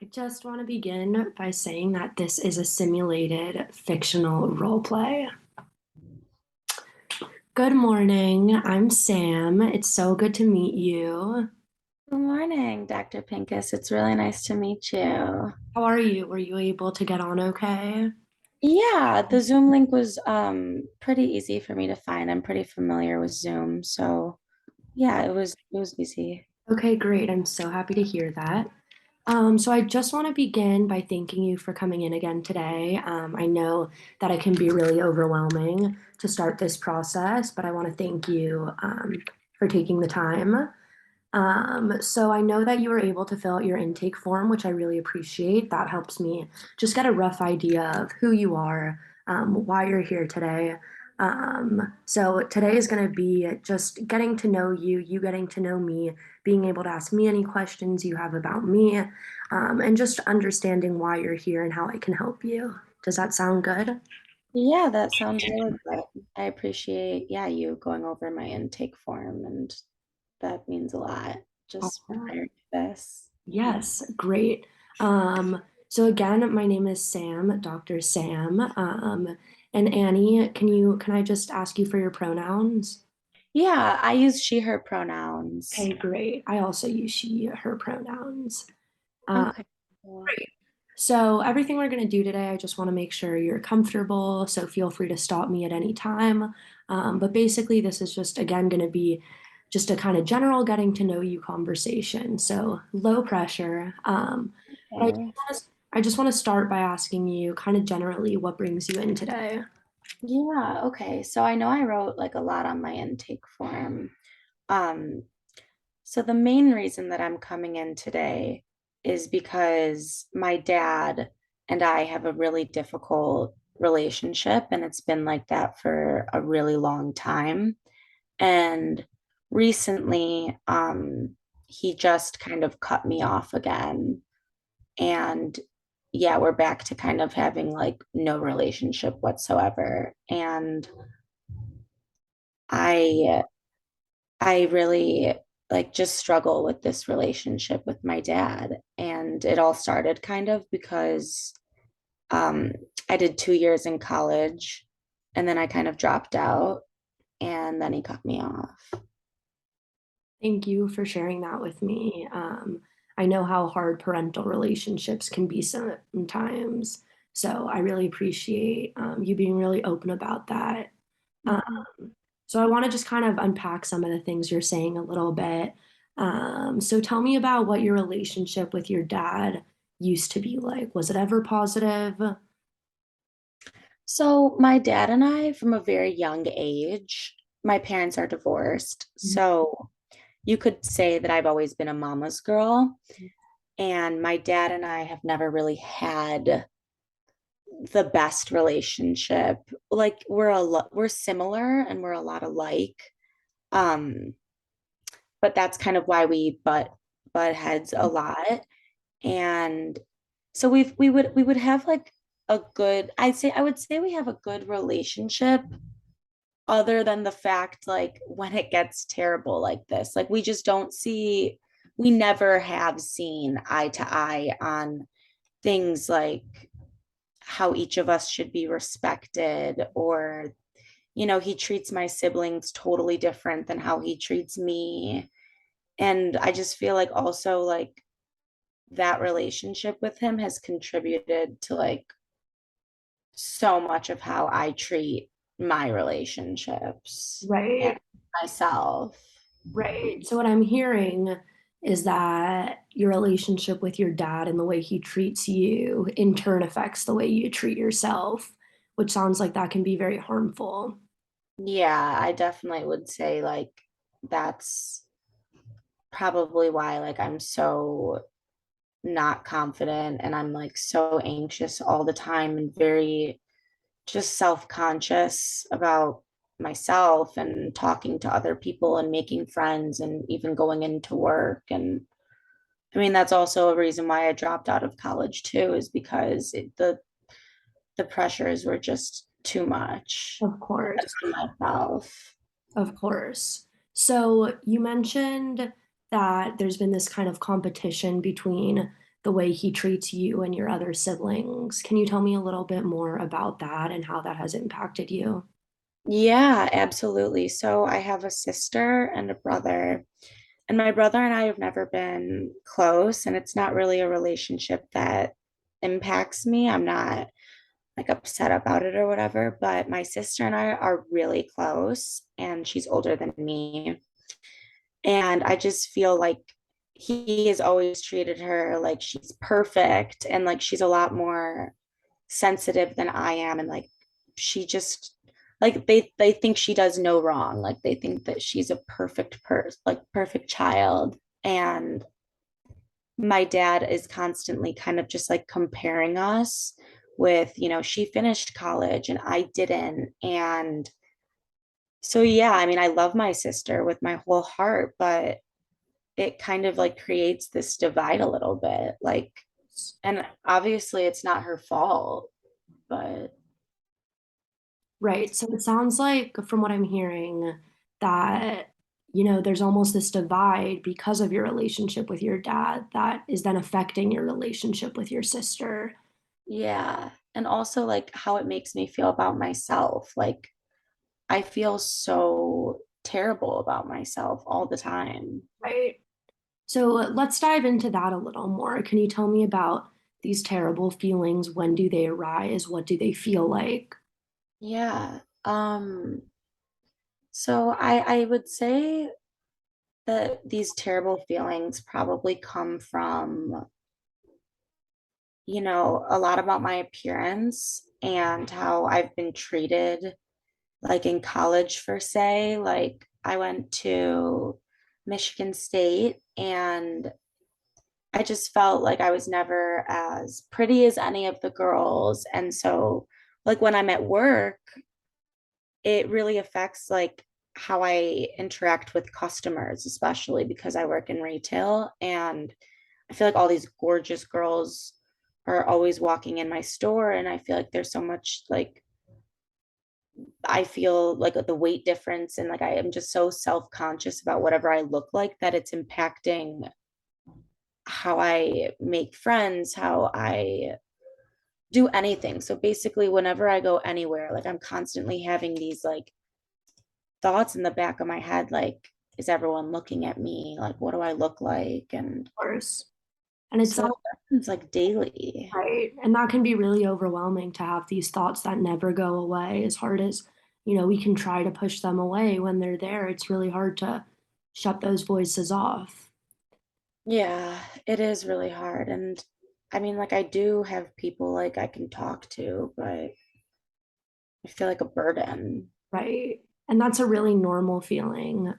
I just want to begin by saying that this is a simulated fictional role play. Good morning, I'm Sam. It's so good to meet you. Good morning, Dr. Pinkus. It's really nice to meet you. How are you? Were you able to get on okay? Yeah, the Zoom link was pretty easy for me to find. I'm pretty familiar with Zoom, so yeah, it was easy. Okay, great. I'm so happy to hear that. So I just want to begin by thanking you for coming in again today. I know that it can be really overwhelming to start this process, but I want to thank you for taking the time. So I know that you were able to fill out your intake form, which I really appreciate. That helps me just get a rough idea of who you are, why you're here today. So today is going to be just getting to know you, you getting to know me, being able to ask me any questions you have about me, and just understanding why you're here and how I can help you. Does that sound good? Yeah, that sounds really good. I appreciate, yeah, you going over my intake form, and that means a lot just Awesome. preparing for this. Yes, great. So again, my name is Sam, Dr. Sam. And Annie, can I just ask you for your pronouns? Yeah, I use she, her pronouns. Okay, great. I also use she, her pronouns. Uh, Okay. Cool. Great. So everything we're going to do today, I just want to make sure you're comfortable. So feel free to stop me at any time. But basically, this is just, again, going to be just a kind of general getting to know you conversation. So low pressure. But Okay. I just want to start by asking you kind of generally what brings you in today. Yeah, okay. So I know I wrote like a lot on my intake form. Um, so the main reason that I'm coming in today is because my dad and I have a really difficult relationship, and it's been like that for a really long time. And recently, he just kind of cut me off again. And yeah, we're back to kind of having like no relationship whatsoever. And I I really like just struggle with this relationship with my dad. And it all started kind of because um, I did 2 years in college and then I kind of dropped out and then he cut me off. Thank you for sharing that with me. I know how hard parental relationships can be sometimes. So I really appreciate you being really open about that. Um, Mhm. so I want to just kind of unpack some of the things you're saying a little bit. So tell me about what your relationship with your dad used to be like. Was it ever positive? So, my dad and I, from a very young age, my parents are divorced. So, you could say that I've always been a mama's girl. And my dad and I have never really had the best relationship. Like we're similar and we're a lot alike. Um, but that's kind of why we butt heads a lot. And so we would have like a good, I would say we have a good relationship other than the fact like when it gets terrible like this. Like we never have seen eye to eye on things like how each of us should be respected, or he treats my siblings totally different than how he treats me. And I just feel like also like that relationship with him has contributed to like so much of how I treat my relationships and Right. myself. Right. So what I'm hearing is that your relationship with your dad and the way he treats you in turn affects the way you treat yourself, which sounds like that can be very harmful. Yeah, I definitely would say like that's probably why like I'm so not confident and I'm like so anxious all the time and very just self-conscious about myself and talking to other people and making friends and even going into work. And I mean that's also a reason why I dropped out of college too, is because the pressures were just too much Of course. on myself. Of course. So you mentioned that there's been this kind of competition between the way he treats you and your other siblings. Can you tell me a little bit more about that and how that has impacted you? Yeah, absolutely. So I have a sister and a brother, and my brother and I have never been close, and it's not really a relationship that impacts me. I'm not like upset about it or whatever, but my sister and I are really close, and she's older than me. And I just feel like he has always treated her like she's perfect and like she's a lot more sensitive than I am. And like she just like they think she does no wrong. Like they think that she's a perfect person, like perfect child. And my dad is constantly kind of just like comparing us with, she finished college and I didn't. And so yeah, I mean, I love my sister with my whole heart, but it kind of like creates this divide a little bit. Like, and obviously it's not her fault, but Right. So it sounds like, from what I'm hearing, that, there's almost this divide because of your relationship with your dad that is then affecting your relationship with your sister. yeah. And also like how it makes me feel about myself. Like I feel so terrible about myself all the time. Right. So let's dive into that a little more. Can you tell me about these terrible feelings? When do they arise? What do they feel like? Yeah. So I would say that these terrible feelings probably come from, a lot about my appearance and how I've been treated like in college for say. Like I went to Michigan State and I just felt like I was never as pretty as any of the girls. And so like when I'm at work, it really affects like how I interact with customers, especially because I work in retail and I feel like all these gorgeous girls are always walking in my store and I feel like there's so much like I feel like the weight difference and like I am just so self-conscious about whatever I look like that it's impacting how I make friends, how I do anything. So basically whenever I go anywhere, like I'm constantly having these like thoughts in the back of my head like is everyone looking at me? Like what do I look like? And Course. And it so sounds it happens like daily. right. And that can be really overwhelming to have these thoughts that never go away. As hard as, we can try to push them away when they're there, it's really hard to shut those voices off. Yeah, it is really hard. And I mean, like, I do have people like I can talk to, but I feel like a burden. Right. And that's a really normal feeling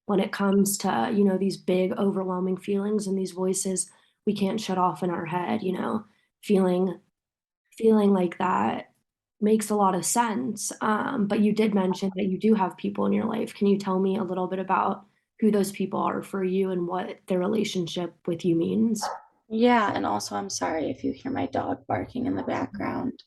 when it comes to, these big, overwhelming feelings and these voices we can't shut off in our head, feeling feeling like that makes a lot of sense. But you did mention that you do have people in your life. Can you tell me a little bit about who those people are for you and what their relationship with you means? Yeah, and also I'm sorry if you hear my dog barking in the background.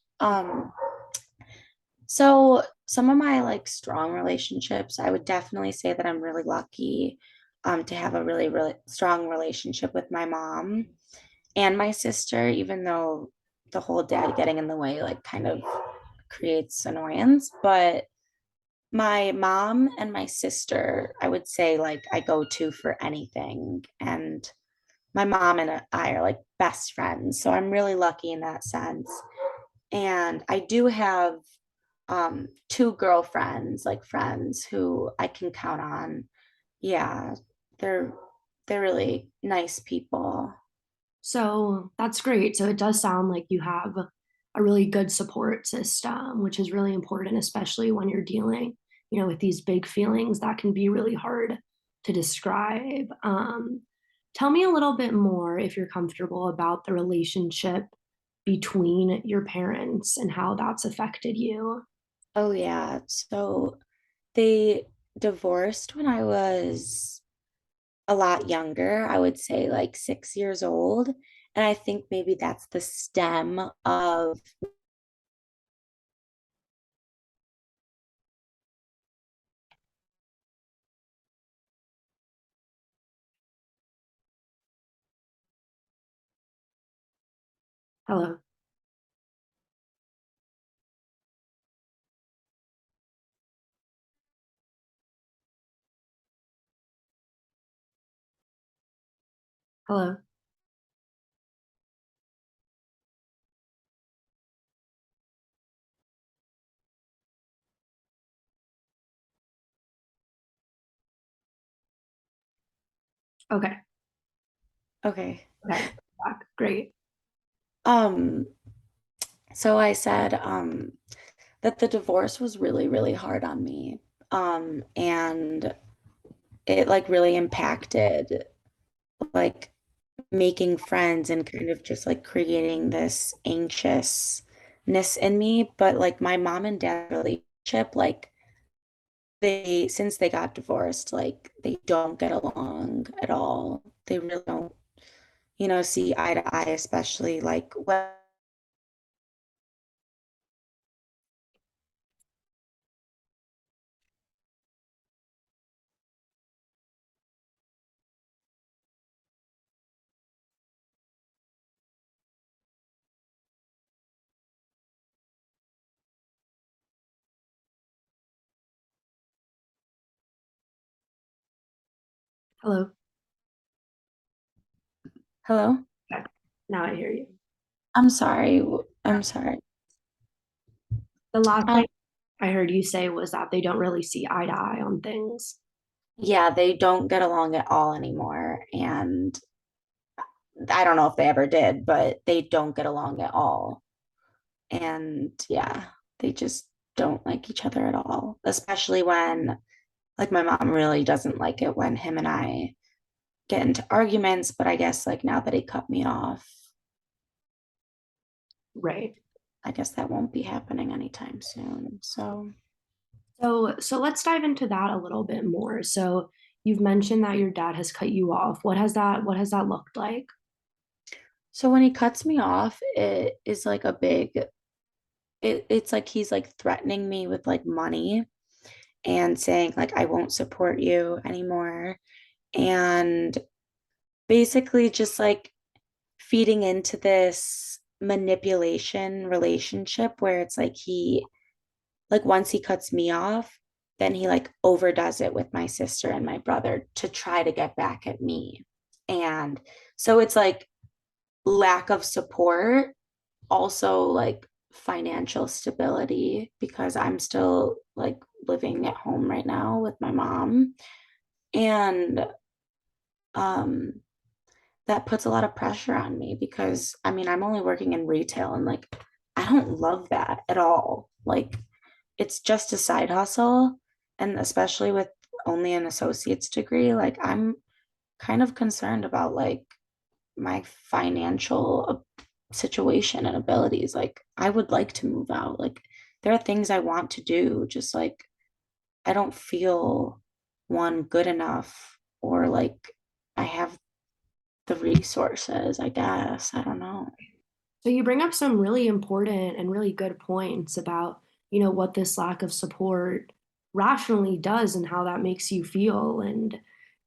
So some of my like strong relationships, I would definitely say that I'm really lucky to have a really, really strong relationship with my mom and my sister, even though the whole dad getting in the way like kind of creates annoyance. But my mom and my sister, I would say like I go to for anything. And my mom and I are like best friends. So I'm really lucky in that sense. And I do have two girlfriends, like friends who I can count on. Yeah, they're they're really nice people. So that's great. So it does sound like you have a really good support system, which is really important, especially when you're dealing, with these big feelings that can be really hard to describe. Tell me a little bit more, if you're comfortable, about the relationship between your parents and how that's affected you. Oh yeah. So they divorced when I was a lot younger, I would say like 6 years old. And I think maybe that's the stem of Hello. Hello. Okay. Okay. Okay. Back. Great. Um, so I said that the divorce was really, really hard on me. And it like really impacted like making friends and kind of just like creating this anxiousness in me. But like my mom and dad relationship, like they since they got divorced, like they don't get along at all. They really don't, see eye to eye, especially like when Hello. hello? Okay. Now I hear you. I'm sorry. I'm sorry. The last Um, thing I heard you say was that they don't really see eye to eye on things. yeah, they don't get along at all anymore. And I don't know if they ever did, but they don't get along at all. And yeah, they just don't like each other at all, especially when, like, my mom really doesn't like it when him and I get into arguments. But I guess, like, now that he cut me off, Right. I guess that won't be happening anytime soon. So let's dive into that a little bit more. So you've mentioned that your dad has cut you off. What has that looked like? So when he cuts me off, it is like a big, it's like he's like threatening me with like money and saying, like, I won't support you anymore. And basically just like feeding into this manipulation relationship where it's like like once he cuts me off, then he like overdoes it with my sister and my brother to try to get back at me. And so it's like lack of support, also like financial stability because I'm still like living at home right now with my mom. And um that puts a lot of pressure on me because I mean, I'm only working in retail and like I don't love that at all. Like it's just a side hustle. And especially with only an associate's degree, like I'm kind of concerned about like my financial situation and abilities. Like I would like to move out. Like there are things I want to do, just like I don't feel one good enough or like I have the resources, I guess. I don't know. So you bring up some really important and really good points about, what this lack of support rationally does and how that makes you feel. And,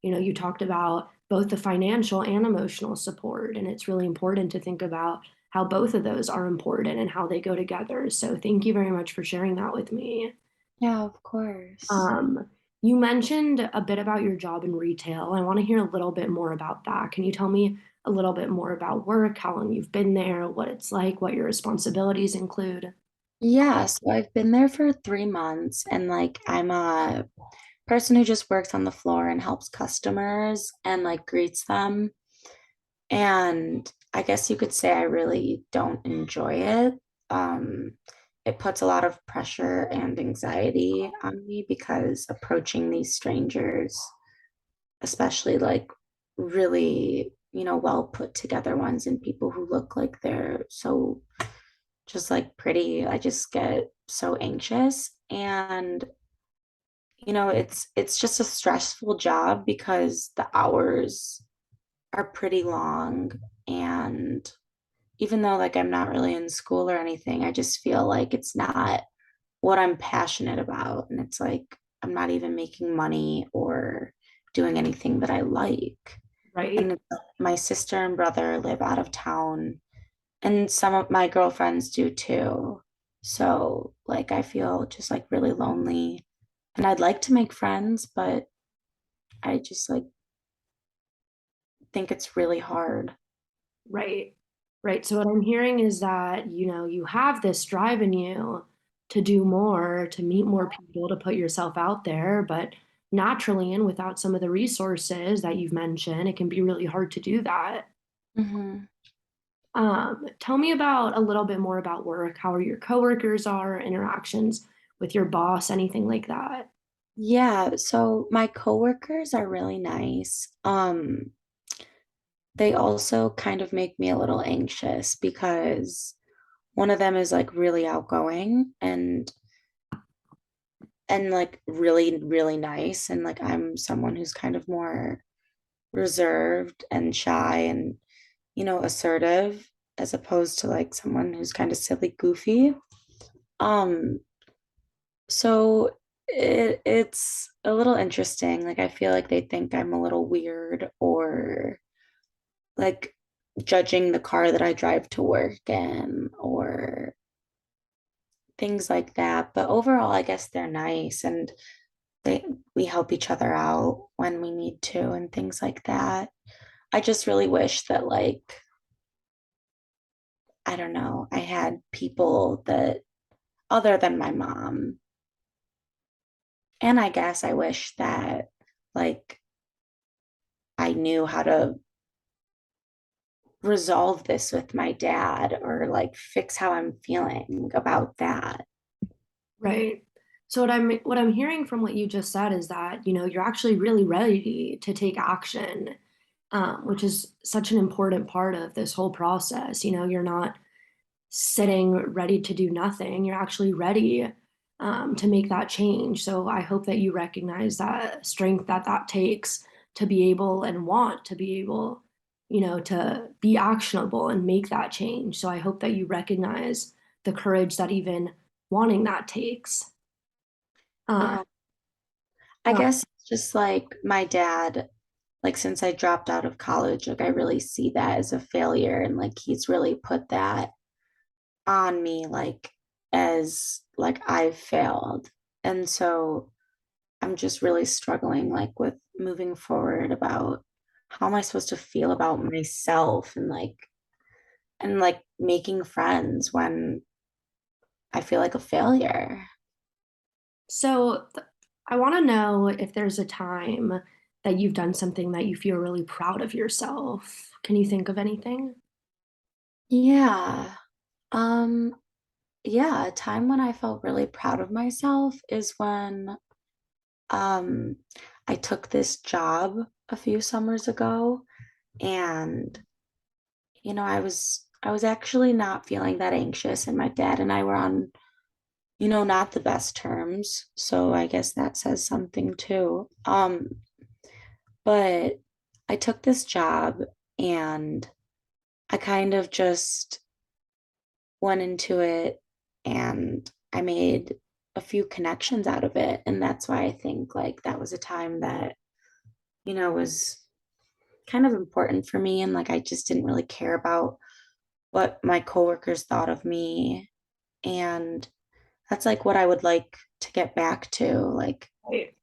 you talked about both the financial and emotional support, and it's really important to think about how both of those are important and how they go together. So thank you very much for sharing that with me. Yeah, of course. Um, you mentioned a bit about your job in retail. I want to hear a little bit more about that. Can you tell me a little bit more about work, how long you've been there, what it's like, what your responsibilities include? Yeah, so I've been there for 3 months and like I'm a person who just works on the floor and helps customers and like greets them. And I guess you could say I really don't enjoy it. Um, it puts a lot of pressure and anxiety on me because approaching these strangers, especially like really, well put together ones and people who look like they're so just like pretty, I just get so anxious. And it's just a stressful job because the hours are pretty long. And even though like I'm not really in school or anything, I just feel like it's not what I'm passionate about. And it's like I'm not even making money or doing anything that I like. Right. And my sister and brother live out of town. And some of my girlfriends do too. So, like, I feel just like really lonely. And I'd like to make friends, but I just like think it's really hard. Right. Right. So what I'm hearing is that, you have this drive in you to do more, to meet more people, to put yourself out there, but naturally and without some of the resources that you've mentioned, it can be really hard to do that. Hmm. Tell me about a little bit more about work, how your coworkers are, interactions with your boss, anything like that. Yeah, so my coworkers are really nice. They also kind of make me a little anxious because one of them is like really outgoing and like really, really nice. And like I'm someone who's kind of more reserved and shy and, assertive as opposed to like someone who's kind of silly, goofy. Um, so it's a little interesting. Like I feel like they think I'm a little weird or like judging the car that I drive to work in or things like that. But overall, I guess they're nice and they we help each other out when we need to and things like that. I just really wish that like I don't know, I had people that other than my mom. And I guess I wish that like I knew how to resolve this with my dad or like fix how I'm feeling about that. Right. So what I'm hearing from what you just said is that, you're actually really ready to take action, which is such an important part of this whole process. You're not sitting ready to do nothing. You're actually ready to make that change. So I hope that you recognize that strength that takes to be able and want to be able, to be actionable and make that change. So I hope that you recognize the courage that even wanting that takes. Uh, Yeah. I uh, guess it's just like my dad, like since I dropped out of college, like I really see that as a failure and like he's really put that on me like as like I've failed. And so I'm just really struggling like with moving forward about how am I supposed to feel about myself and like making friends when I feel like a failure. so I want to know if there's a time that you've done something that you feel really proud of yourself. Can you think of anything? Yeah. Um yeah, a time when I felt really proud of myself is when um I took this job a few summers ago and I was actually not feeling that anxious and my dad and I were on, not the best terms. So I guess that says something too. But I took this job and I kind of just went into it and I made a few connections out of it. And that's why I think like that was a time that, was kind of important for me. And like I just didn't really care about what my coworkers thought of me. And that's like what I would like to get back to, like Right.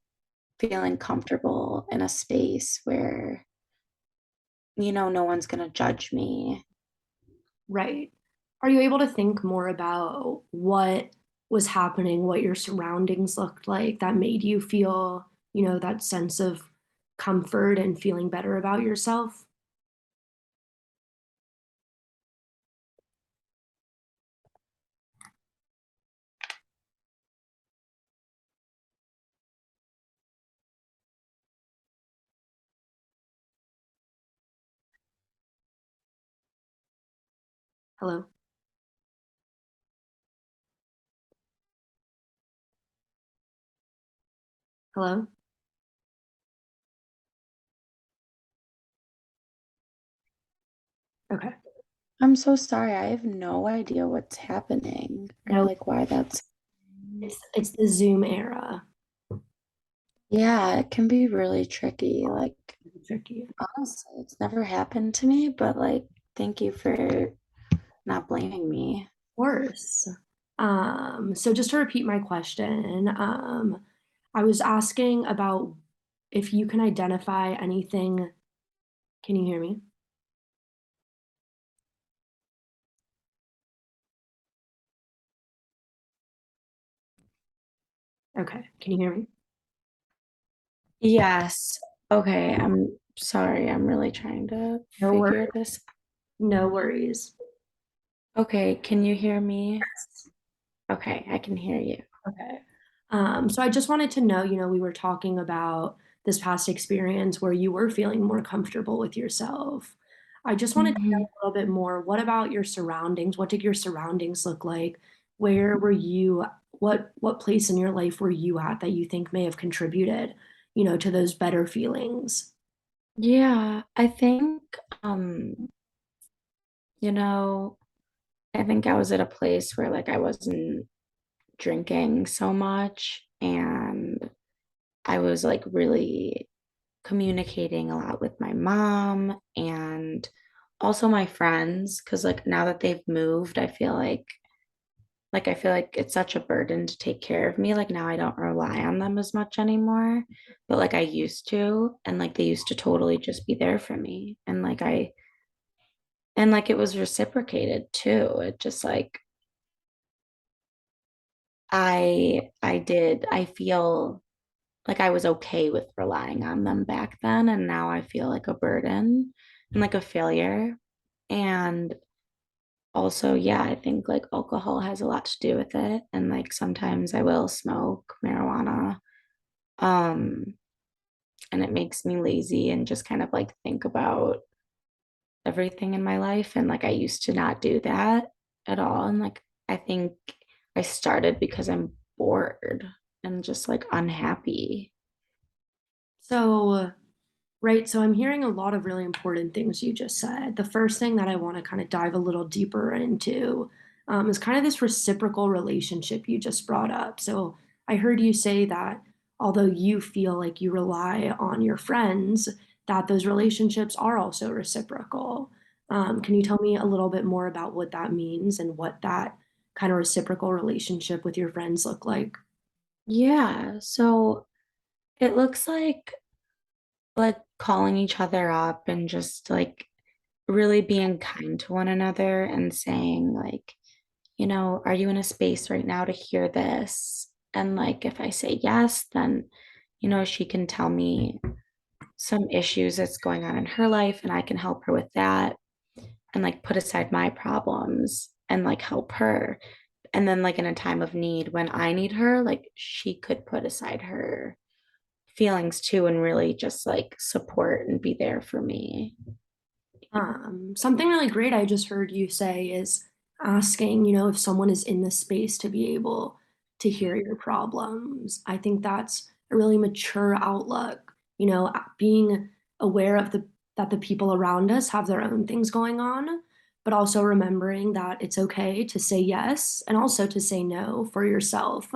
feeling comfortable in a space where, no one's going to judge me. Right. Are you able to think more about what was happening, what your surroundings looked like that made you feel, that sense of comfort and feeling better about yourself? Hello? Hello? Okay. I'm so sorry. I have no idea what's happening or No, like why that's. it's the Zoom era. Yeah, it can be really tricky. Like, Tricky. honestly, it's never happened to me, but like, thank you for not blaming me. Course. So just to repeat my question, I was asking about if you can identify anything. Can you hear me? Okay, can you hear me? Yes. Okay, I'm sorry. I'm really trying to No figure worries. this. No worries. Okay, can you hear me? Okay, I can hear you. Okay. So I just wanted to know, we were talking about this past experience where you were feeling more comfortable with yourself. I just wanted to know Mhm. a little bit more. What about your surroundings? What did your surroundings look like? Where were you? What place in your life were you at that you think may have contributed, to those better feelings? Yeah, I think you know, I think I was at a place where like I wasn't drinking so much and I was like really communicating a lot with my mom and also my friends because like now that they've moved, I feel like it's such a burden to take care of me. Like now I don't rely on them as much anymore, but like I used to, and like they used to totally just be there for me. And like it was reciprocated too. It just like I feel like I was okay with relying on them back then, and now I feel like a burden and like a failure. And also, yeah, I think like alcohol has a lot to do with it. And like sometimes I will smoke marijuana. Um, and it makes me lazy and just kind of like think about everything in my life. And like I used to not do that at all. And like I think I started because I'm bored and just like unhappy. So right. So I'm hearing a lot of really important things you just said. The first thing that I want to kind of dive a little deeper into is kind of this reciprocal relationship you just brought up. So I heard you say that although you feel like you rely on your friends, that those relationships are also reciprocal. Can you tell me a little bit more about what that means and what that kind of reciprocal relationship with your friends look like? Yeah. So it looks like calling each other up and just like really being kind to one another and saying like, are you in a space right now to hear this? And like if I say yes, then she can tell me some issues that's going on in her life and I can help her with that and like put aside my problems and like help her. And then like in a time of need when I need her, like she could put aside her feelings too and really just like support and be there for me. Something really great I just heard you say is asking, if someone is in the space to be able to hear your problems. I think that's a really mature outlook, being aware of that the people around us have their own things going on, but also remembering that it's okay to say yes and also to say no for yourself,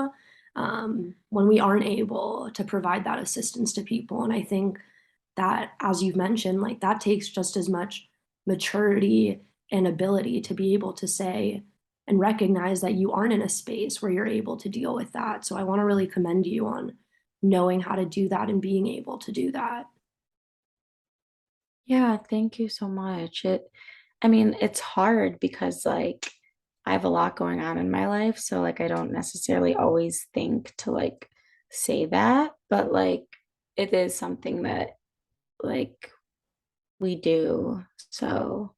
when we aren't able to provide that assistance to people. And I think that, as you've mentioned, like that takes just as much maturity and ability to be able to say and recognize that you aren't in a space where you're able to deal with that. So I want to really commend you on knowing how to do that and being able to do that. Yeah, thank you so much. I mean, it's hard because like I have a lot going on in my life, so like I don't necessarily always think to like say that, but like it is something that like we do. So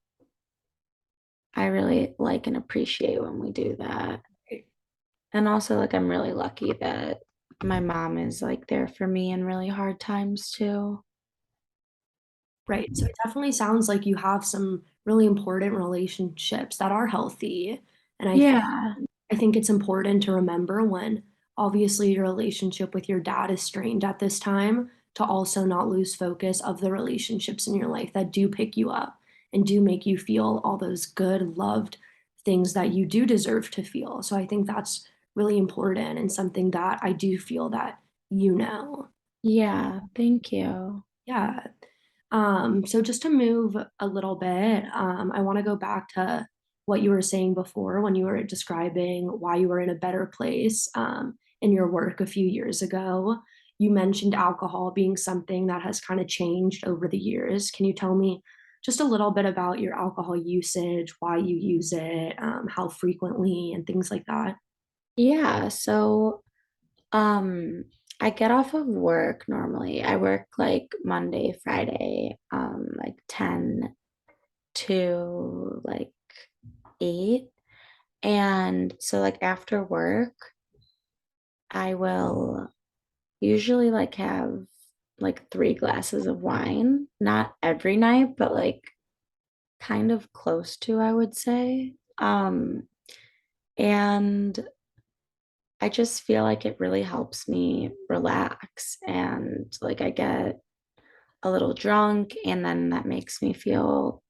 I really like and appreciate when we do that. And also like I'm really lucky that my mom is like there for me in really hard times too. Right. So it definitely sounds like you have some really important relationships that are healthy. And Yeah. I think it's important to remember when obviously your relationship with your dad is strained at this time to also not lose focus of the relationships in your life that do pick you up and do make you feel all those good, loved things that you do deserve to feel. So I think that's really important and something that I do feel that you know. Yeah, thank you. Yeah. So just to move a little bit, I want to go back to what you were saying before when you were describing why you were in a better place in your work a few years ago. You mentioned alcohol being something that has kind of changed over the years. Can you tell me just a little bit about your alcohol usage, why you use it, how frequently, and things like that? Yeah, so um I get off of work normally. I work like Monday, Friday, like 10 to like 8. And so like after work, I will usually like have like 3 glasses of wine. Not every night, but like kind of close to, I would say. And I just feel like it really helps me relax and like I get a little drunk and then that makes me feel,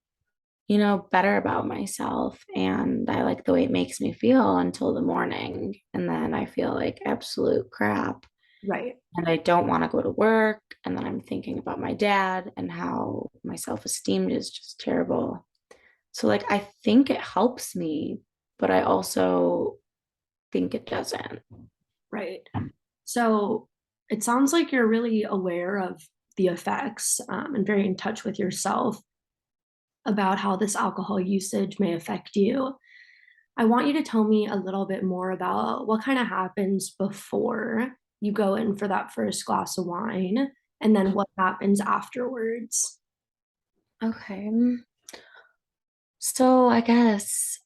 better about myself. And I like the way it makes me feel until the morning. And then I feel like absolute crap. Right. And I don't want to go to work. And then I'm thinking about my dad and how my self-esteem is just terrible. So like I think it helps me, but I also think it doesn't. Right. So it sounds like you're really aware of the effects and very in touch with yourself about how this alcohol usage may affect you. I want you to tell me a little bit more about what kind of happens before you go in for that first glass of wine and then what happens afterwards. Okay. So I guess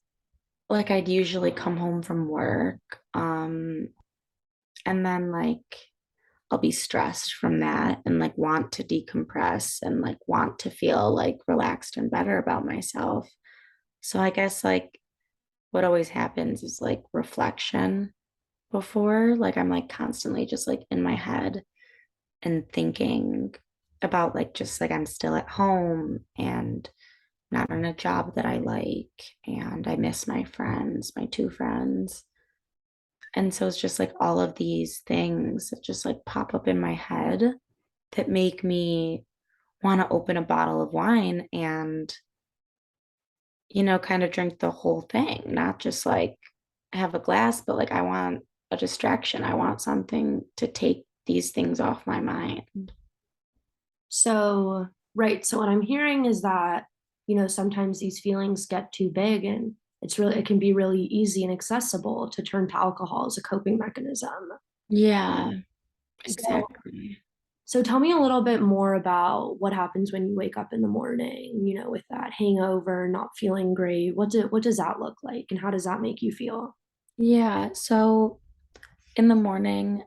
like I'd usually come home from work, and then like I'll be stressed from that and like want to decompress and like want to feel like relaxed and better about myself. So I guess like what always happens is like reflection before, like I'm like constantly just like in my head and thinking about like just like I'm still at home and not in a job that I like and I miss my friends, my 2 friends. And so it's just like all of these things that just like pop up in my head that make me want to open a bottle of wine and, kind of drink the whole thing, not just like have a glass, but like I want a distraction. I want something to take these things off my mind. So, right. So, what I'm hearing is that, sometimes these feelings get too big and it can be really easy and accessible to turn to alcohol as a coping mechanism. Yeah, So, exactly. so tell me a little bit more about what happens when you wake up in the morning, with that hangover, not feeling great. What does that look like and how does that make you feel? Yeah. So in the morning,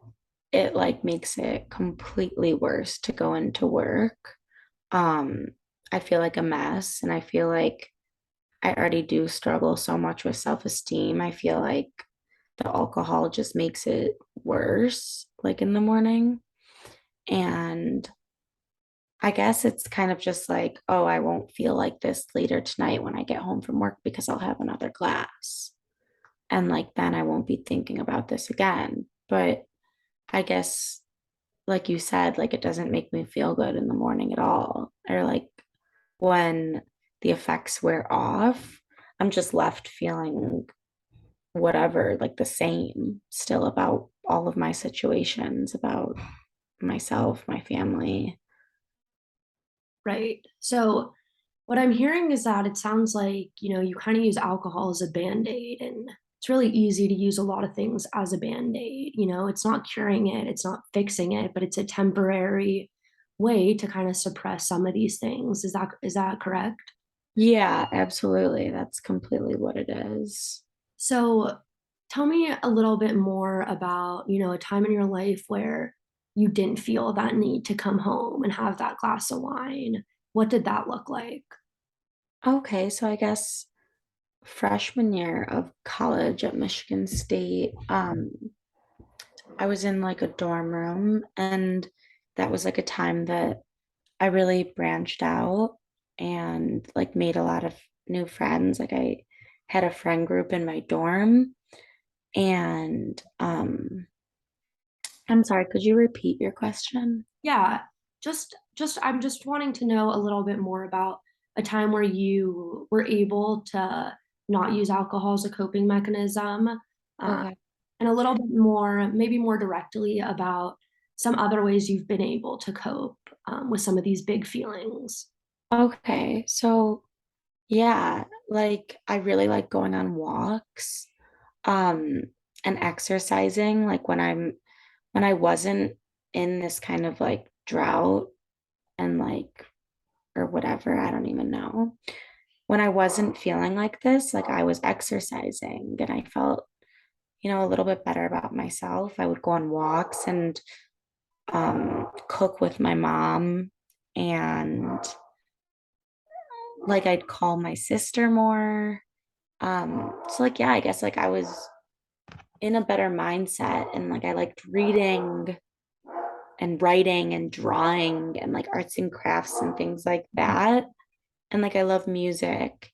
it like makes it completely worse to go into work. Um, I feel like a mess and I feel like I already do struggle so much with self-esteem. I feel like the alcohol just makes it worse, like in the morning. And I guess it's kind of just like, oh, I won't feel like this later tonight when I get home from work because I'll have another glass. And like then I won't be thinking about this again. But I guess, like you said, like it doesn't make me feel good in the morning at all. Or like when the effects wear off, I'm just left feeling whatever, like the same still about all of my situations, about myself, my family. Right. So what I'm hearing is that it sounds like, you kind of use alcohol as a band-aid and it's really easy to use a lot of things as a band-aid. It's not curing it, it's not fixing it, but it's a temporary way to kind of suppress some of these things. Is that correct? Yeah, absolutely. That's completely what it is. So tell me a little bit more about, a time in your life where you didn't feel that need to come home and have that glass of wine. What did that look like? Okay, so I guess freshman year of college at Michigan State, I was in like a dorm room, and that was like a time that I really branched out and like made a lot of new friends. Like I had a friend group in my dorm, and I'm sorry, could you repeat your question? Yeah, just I'm just wanting to know a little bit more about a time where you were able to not use alcohol as a coping mechanism, uh, Okay. and a little bit more, maybe more directly about some other ways you've been able to cope with some of these big feelings. Okay. So yeah, like I really like going on walks, um, and exercising. Like when I wasn't in this kind of like drought and like or whatever, I don't even know. When I wasn't feeling like this, like I was exercising and I felt, a little bit better about myself. I would go on walks and cook with my mom, and like I'd call my sister more. So like yeah, I guess like I was in a better mindset, and like I liked reading and writing and drawing and like arts and crafts and things like that. And like I love music.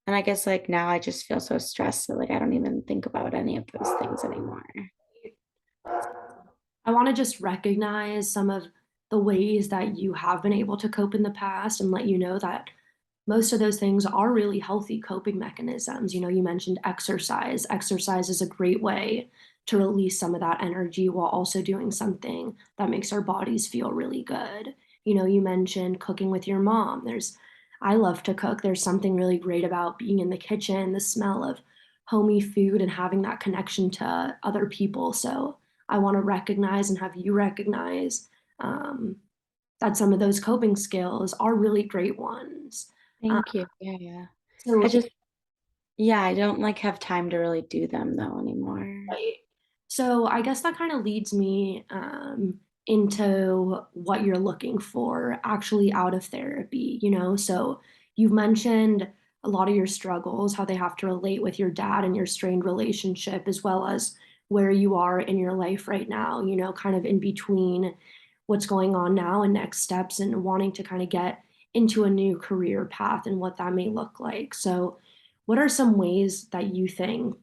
And I guess like now I just feel so stressed that like I don't even think about any of those things anymore. I want to just recognize some of the ways that you have been able to cope in the past and let you know that most of those things are really healthy coping mechanisms. You know, you mentioned exercise. Exercise is a great way to release some of that energy while also doing something that makes our bodies feel really good. You know, you mentioned cooking with your mom. I love to cook. There's something really great about being in the kitchen, the smell of homey food, and having that connection to other people. So I want to recognize and have you recognize um, that some of those coping skills are really great ones. Uh, Thank you. Yeah, yeah. I so, just, yeah, I don't like have time to really do them though anymore. right. So I guess that kind of leads me into what you're looking for actually out of therapy, you know? So you've mentioned a lot of your struggles, how they have to relate with your dad and your strained relationship, as well as where you are in your life right now, you know, kind of in between what's going on now and next steps and wanting to kind of get into a new career path and what that may look like. So, what are some ways that you think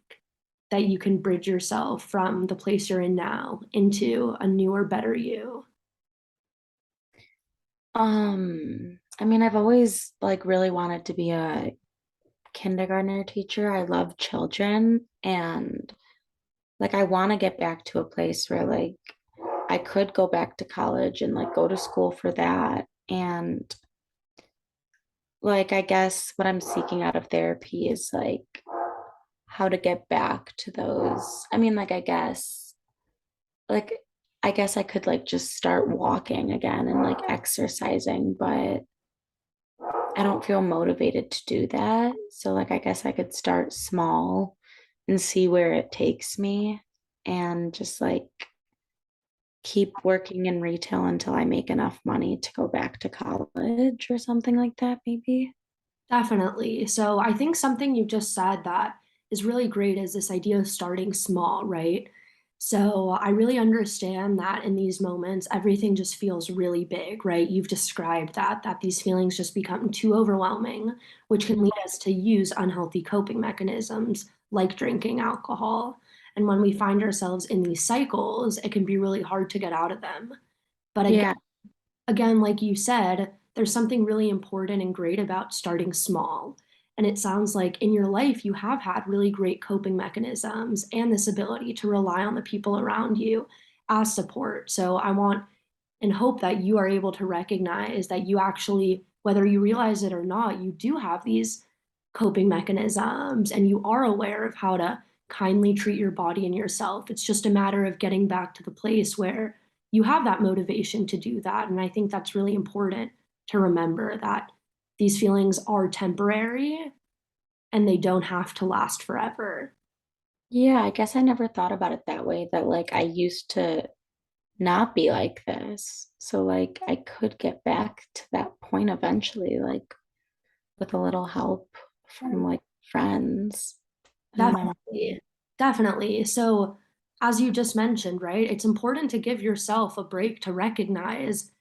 that you can bridge yourself from the place you're in now into a newer, better you? I mean, I've always like really wanted to be a kindergartner teacher. I love children, and like I want to get back to a place where like I could go back to college and like go to school for that. And like I guess what I'm seeking out of therapy is like how to get back to those. I mean, like I guess I could like just start walking again and like exercising, but I don't feel motivated to do that. So like I guess I could start small and see where it takes me, and just like keep working in retail until I make enough money to go back to college or something like that, maybe. Definitely. So I think something you just said that is really great is this idea of starting small, right? So I really understand that in these moments, everything just feels really big, right? You've described that these feelings just become too overwhelming, which can lead us to use unhealthy coping mechanisms like drinking alcohol. And when we find ourselves in these cycles, it can be really hard to get out of them. But Yeah. again, like you said, there's something really important and great about starting small. And it sounds like in your life, you have had really great coping mechanisms and this ability to rely on the people around you as support. So I want and hope that you are able to recognize that you actually, whether you realize it or not, you do have these coping mechanisms and you are aware of how to kindly treat your body and yourself. It's just a matter of getting back to the place where you have that motivation to do that. And I think that's really important to remember that these feelings are temporary and they don't have to last forever. Yeah, I guess I never thought about it that way, that like I used to not be like this. So like I could get back to that point eventually, like with a little help from like friends. I don't know. Definitely. Definitely. So, as you just mentioned, right, it's important to give yourself a break to recognize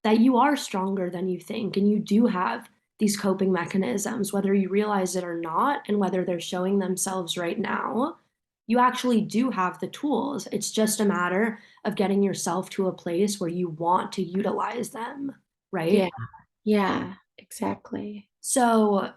that you are stronger than you think and you do have these coping mechanisms, whether you realize it or not, and whether they're showing themselves right now. You actually do have the tools. It's just a matter of getting yourself to a place where you want to utilize them, right? Yeah, yeah, exactly. So,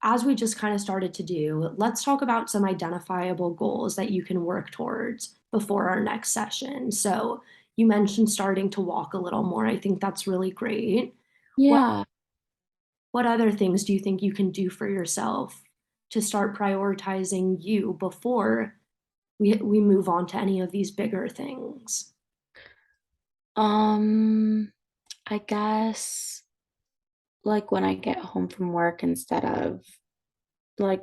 as we just kind of started to do, let's talk about some identifiable goals that you can work towards before our next session. So, you mentioned starting to walk a little more. I think that's really great. What Yeah. what other things do you think you can do for yourself to start prioritizing you before we move on to any of these bigger things? Um, I guess like when I get home from work, instead of like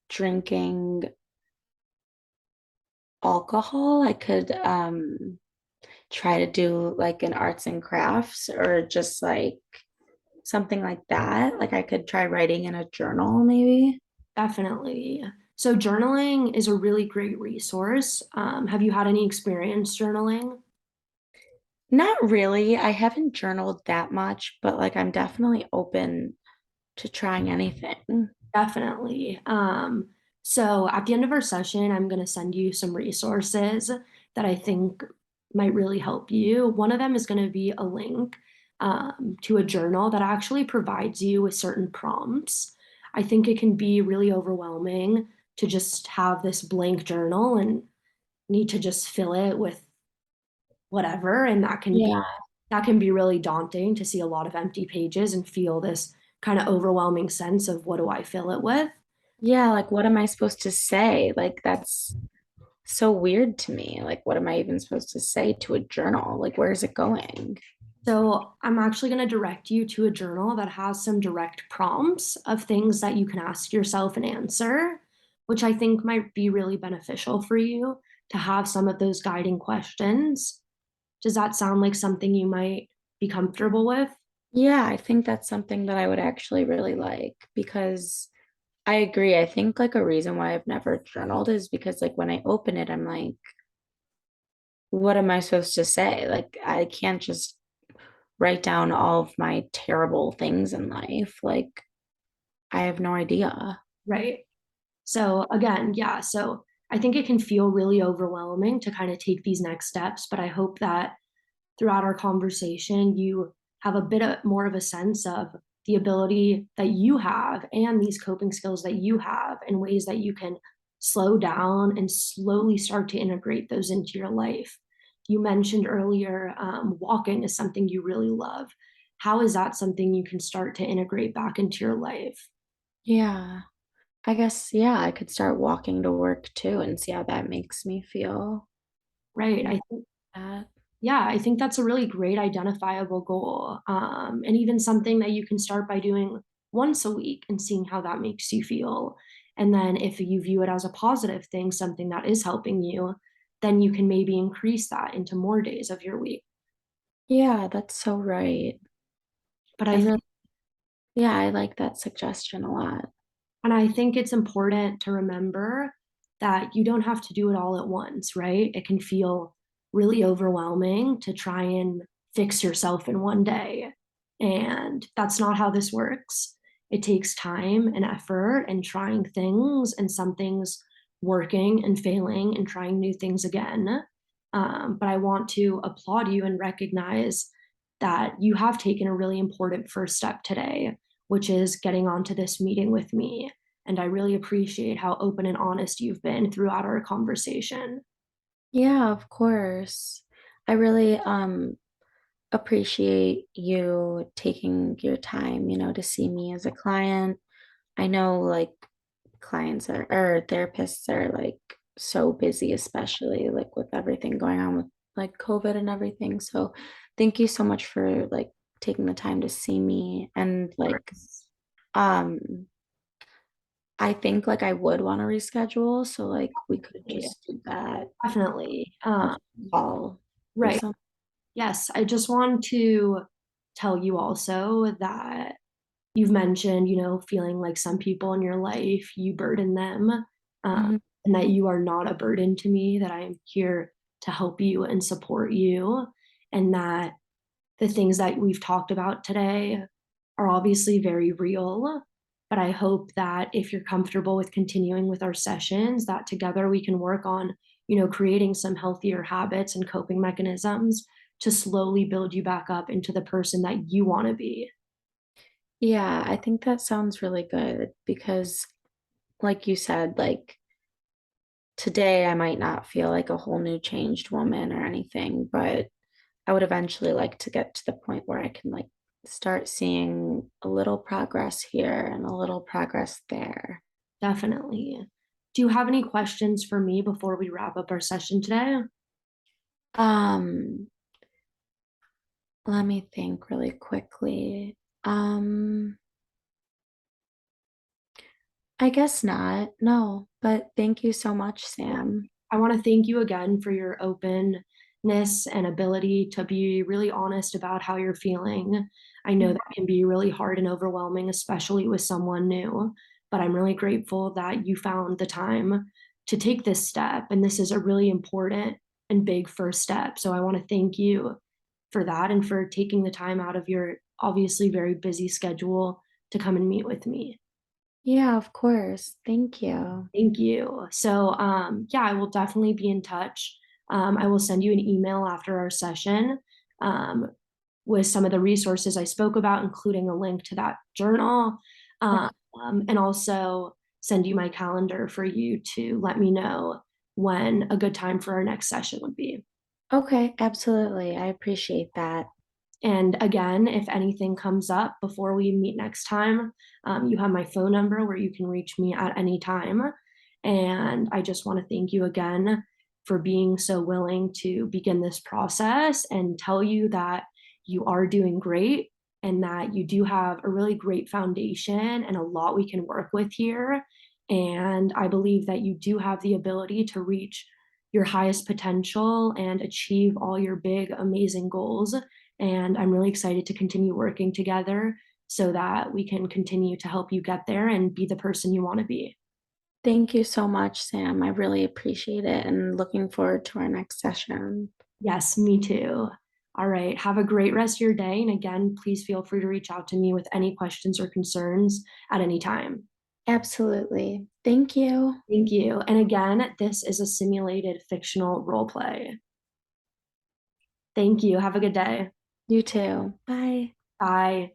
drinking alcohol, I could try to do like an arts and crafts or just like something like that. Like I could try writing in a journal maybe. Definitely. So, journaling is a really great resource. Have you had any experience journaling? Not really. I haven't journaled that much, but like I'm definitely open to trying anything. Definitely. So at the end of our session, I'm going to send you some resources that I think might really help you. One of them is going to be a link to a journal that actually provides you with certain prompts. I think it can be really overwhelming to just have this blank journal and need to just fill it with whatever, and Yeah. that can be really daunting to see a lot of empty pages and feel this kind of overwhelming sense of what do I fill it with. Yeah, like what am I supposed to say? Like that's so weird to me. Like what am I even supposed to say to a journal? Like where is it going? So I'm actually going to direct you to a journal that has some direct prompts of things that you can ask yourself and answer, which I think might be really beneficial for you to have some of those guiding questions. Does that sound like something you might be comfortable with? Yeah, I think that's something that I would actually really like because I agree. I think like a reason why I've never journaled is because like when I open it, I'm like, what am I supposed to say? Like I can't just write down all of my terrible things in life. Like I have no idea. Right. So again, yeah, so I think it can feel really overwhelming to kind of take these next steps, but I hope that throughout our conversation, you have a bit more of a sense of the ability that you have and these coping skills that you have and ways that you can slow down and slowly start to integrate those into your life. You mentioned earlier walking is something you really love. How is that something you can start to integrate back into your life? Yeah. I guess, yeah, I could start walking to work too and see how that makes me feel. Right. Yeah. I think That. Yeah, I think that's a really great identifiable goal. And even something that you can start by doing once a week and seeing how that makes you feel. And then if you view it as a positive thing, something that is helping you, then you can maybe increase that into more days of your week. Yeah, that's so right. But I I really, think yeah, I like that suggestion a lot. And I think it's important to remember that you don't have to do it all at once, right? It can feel really overwhelming to try and fix yourself in one day. And that's not how this works. It takes time and effort and trying things, and some things working and failing and trying new things again. But I want to applaud you and recognize that you have taken a really important first step today, which is getting onto this meeting with me. And I really appreciate how open and honest you've been throughout our conversation. Yeah, of course. I really appreciate you taking your time, to see me as a client. I know like clients are or therapists are like so busy, especially like with everything going on with like COVID and everything. So thank you so much for like taking the time to see me and like um I think like I would want to reschedule. So like we could just do that Definitely. a call or Right. something. Yes. I just want to tell you also that you've mentioned, feeling like some people in your life, you burden them, um, Mhm. and that you are not a burden to me, that I'm here to help you and support you, and that the things that we've talked about today are obviously very real. But I hope that if you're comfortable with continuing with our sessions, that together we can work on, creating some healthier habits and coping mechanisms to slowly build you back up into the person that you want to be. Yeah, I think that sounds really good because, like you said, like today I might not feel like a whole new changed woman or anything, but I would eventually like to get to the point where I can like start seeing a little progress here and a little progress there. Definitely. Do you have any questions for me before we wrap up our session today? Um, Let me think really quickly. Um, I guess not. No, but thank you so much, Sam. I want to thank you again for your openness and ability to be really honest about how you're feeling. I know that can be really hard and overwhelming, especially with someone new, but I'm really grateful that you found the time to take this step. And this is a really important and big first step. So I want to thank you for that and for taking the time out of your obviously very busy schedule to come and meet with me. Yeah, of course. Thank you. Thank you. So, yeah, I will definitely be in touch. I will send you an email after our session um, with some of the resources I spoke about, including a link to that journal, um, and also send you my calendar for you to let me know when a good time for our next session would be. Okay, absolutely. I appreciate that. And again, if anything comes up before we meet next time, you have my phone number where you can reach me at any time. And I just want to thank you again for being so willing to begin this process and tell you that you are doing great and that you do have a really great foundation and a lot we can work with here. And I believe that you do have the ability to reach your highest potential and achieve all your big, amazing goals, and I'm really excited to continue working together so that we can continue to help you get there and be the person you want to be. Thank you so much, Sam. I really appreciate it and looking forward to our next session. Yes, me too. All right. Have a great rest of your day. And again, please feel free to reach out to me with any questions or concerns at any time. Absolutely. Thank you. Thank you. And again, this is a simulated fictional role play. Thank you. Have a good day. You too. Bye. Bye.